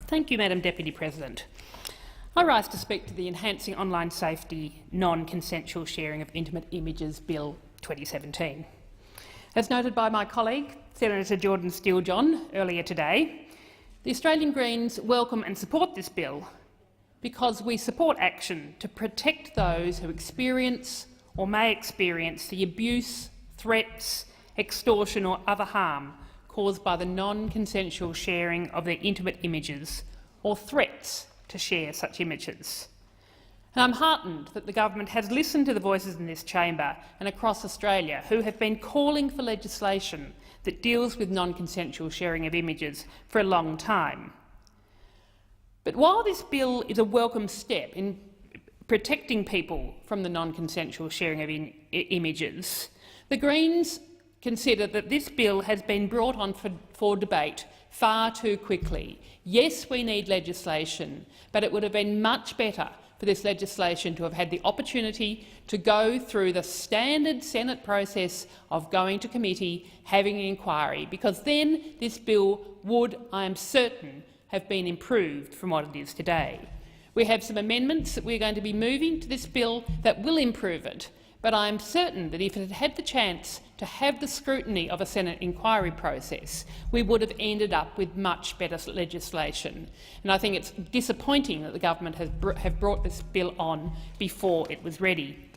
Thank you, Madam Deputy President. I rise to speak to the Enhancing Online Safety Non-Consensual Sharing of Intimate Images Bill 2017. As noted by my colleague, Senator Jordan Steele-John, earlier today, the Australian Greens welcome and support this bill because we support action to protect those who experience or may experience the abuse, threats, extortion or other harm caused by the non-consensual sharing of their intimate images or threats to share such images. And I'm heartened that the government has listened to the voices in this chamber and across Australia who have been calling for legislation that deals with non-consensual sharing of images for a long time. But while this bill is a welcome step in protecting people from the non-consensual sharing of images, the Greens consider that this bill has been brought on for debate far too quickly. Yes, we need legislation, but it would have been much better for this legislation to have had the opportunity to go through the standard Senate process of going to committee, having an inquiry, because then this bill would, I am certain, have been improved from what it is today. We have some amendments that we're going to be moving to this bill that will improve it, but I am certain that if it had had the chance to have the scrutiny of a Senate inquiry process, we would have ended up with much better legislation. And I think it's disappointing that the government has brought this bill on before it was ready.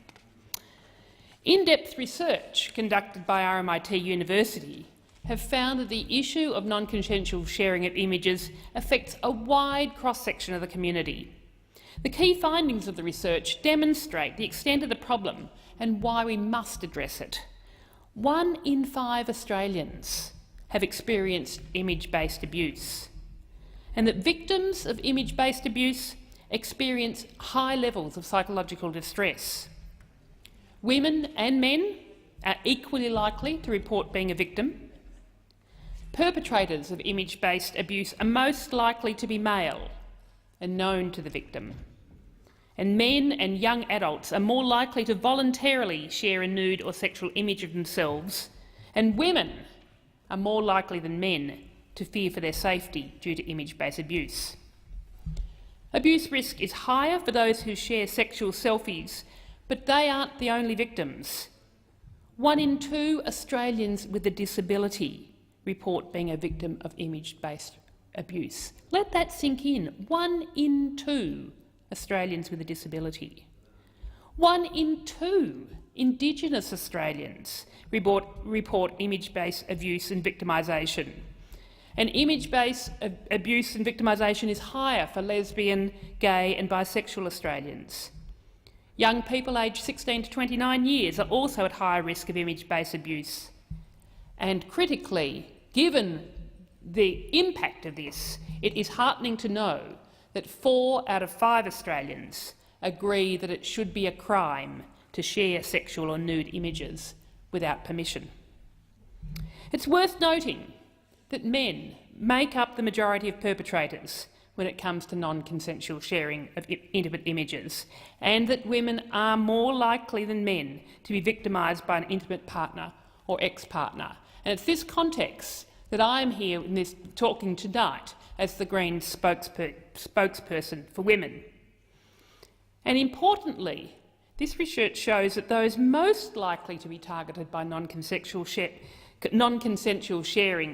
In-depth research conducted by RMIT University have found that the issue of non-consensual sharing of images affects a wide cross-section of the community. The key findings of the research demonstrate the extent of the problem and why we must address it. 1 in 5 Australians have experienced image-based abuse, and that victims of image-based abuse experience high levels of psychological distress. Women and men are equally likely to report being a victim. Perpetrators of image-based abuse are most likely to be male and known to the victim. And men and young adults are more likely to voluntarily share a nude or sexual image of themselves, and women are more likely than men to fear for their safety due to image-based abuse. Abuse risk is higher for those who share sexual selfies, but they aren't the only victims. 1 in 2 Australians with a disability report being a victim of image-based abuse. Let that sink in. 1 in 2 Australians with a disability. 1 in 2 Indigenous Australians report image-based abuse and victimisation. And image-based abuse and victimisation is higher for lesbian, gay and bisexual Australians. Young people aged 16 to 29 years are also at higher risk of image-based abuse. And critically, given the impact of this, it is heartening to know that 4 out of 5 Australians agree that it should be a crime to share sexual or nude images without permission. It's worth noting that men make up the majority of perpetrators when it comes to non-consensual sharing of intimate images, and that women are more likely than men to be victimised by an intimate partner or ex-partner. And it's this context that I am here in this talking tonight as the Greens spokesperson for women. And importantly, this research shows that those most likely to be targeted by non-consensual sharing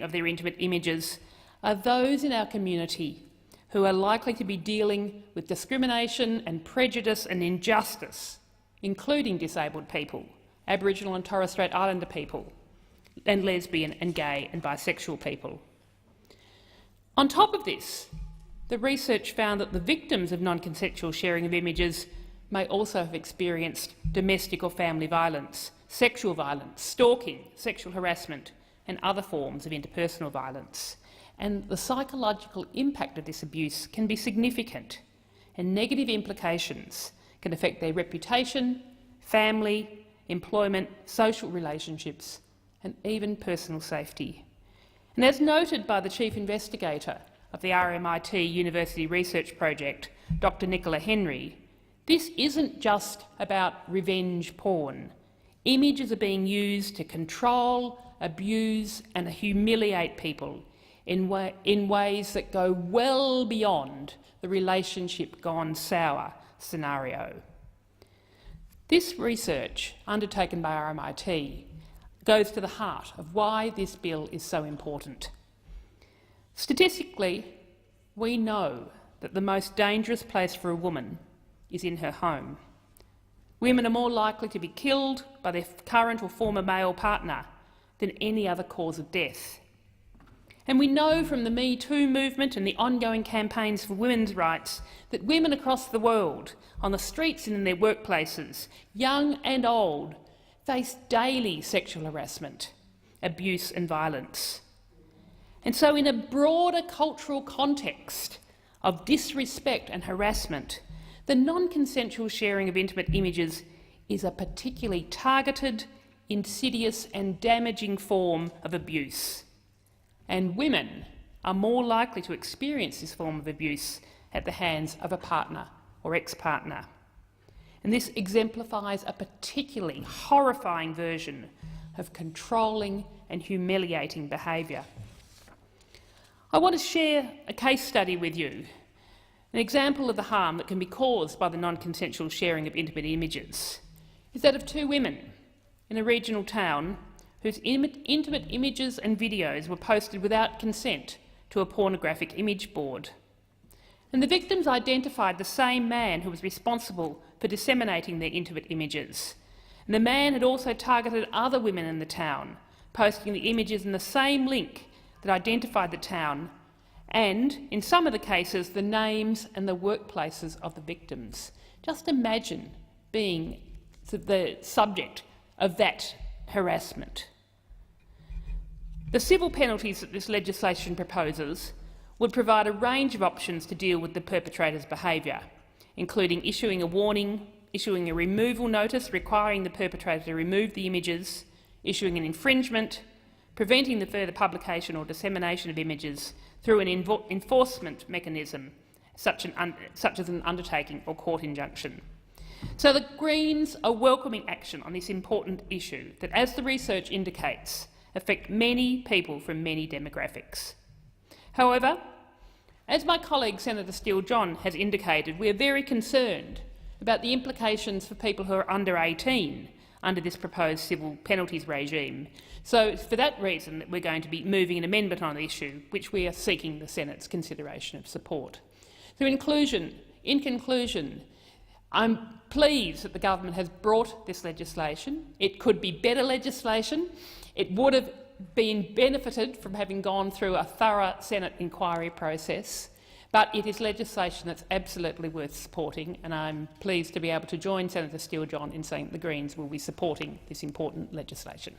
of their intimate images are those in our community who are likely to be dealing with discrimination and prejudice and injustice, including disabled people, Aboriginal and Torres Strait Islander people, and lesbian and gay and bisexual people. On top of this, the research found that the victims of non-consensual sharing of images may also have experienced domestic or family violence, sexual violence, stalking, sexual harassment and other forms of interpersonal violence. And the psychological impact of this abuse can be significant, and negative implications can affect their reputation, family, employment, social relationships and even personal safety. And as noted by the Chief Investigator of the RMIT University Research Project, Dr Nicola Henry, this isn't just about revenge porn. Images are being used to control, abuse and humiliate people, in ways that go well beyond the relationship gone sour scenario. This research, undertaken by RMIT, goes to the heart of why this bill is so important. Statistically, we know that the most dangerous place for a woman is in her home. Women are more likely to be killed by their current or former male partner than any other cause of death. And we know from the Me Too movement and the ongoing campaigns for women's rights that women across the world, on the streets and in their workplaces, young and old, face daily sexual harassment, abuse and violence. And so in a broader cultural context of disrespect and harassment, the non-consensual sharing of intimate images is a particularly targeted, insidious and damaging form of abuse. And women are more likely to experience this form of abuse at the hands of a partner or ex-partner. And this exemplifies a particularly horrifying version of controlling and humiliating behaviour. I want to share a case study with you, an example of the harm that can be caused by the non-consensual sharing of intimate images is that of two women in a regional town whose intimate images and videos were posted without consent to a pornographic image board. And the victims identified the same man who was responsible for disseminating their intimate images. And the man had also targeted other women in the town, posting the images in the same link that identified the town and, in some of the cases, the names and the workplaces of the victims. Just imagine being the subject of that harassment. The civil penalties that this legislation proposes would provide a range of options to deal with the perpetrator's behaviour, including issuing a warning, issuing a removal notice requiring the perpetrator to remove the images, issuing an infringement, preventing the further publication or dissemination of images through an enforcement mechanism such as an undertaking or court injunction. So the Greens are welcoming action on this important issue that, as the research indicates, affect many people from many demographics. However, as my colleague Senator Steele-John has indicated, we are very concerned about the implications for people who are under 18 under this proposed civil penalties regime. So it's for that reason that we're going to be moving an amendment on the issue, which we are seeking the Senate's consideration of support. So in conclusion, I'm pleased that the government has brought this legislation. It could be better legislation. It would have been benefited from having gone through a thorough Senate inquiry process, but it is legislation that's absolutely worth supporting, and I'm pleased to be able to join Senator Steele-John in saying that the Greens will be supporting this important legislation.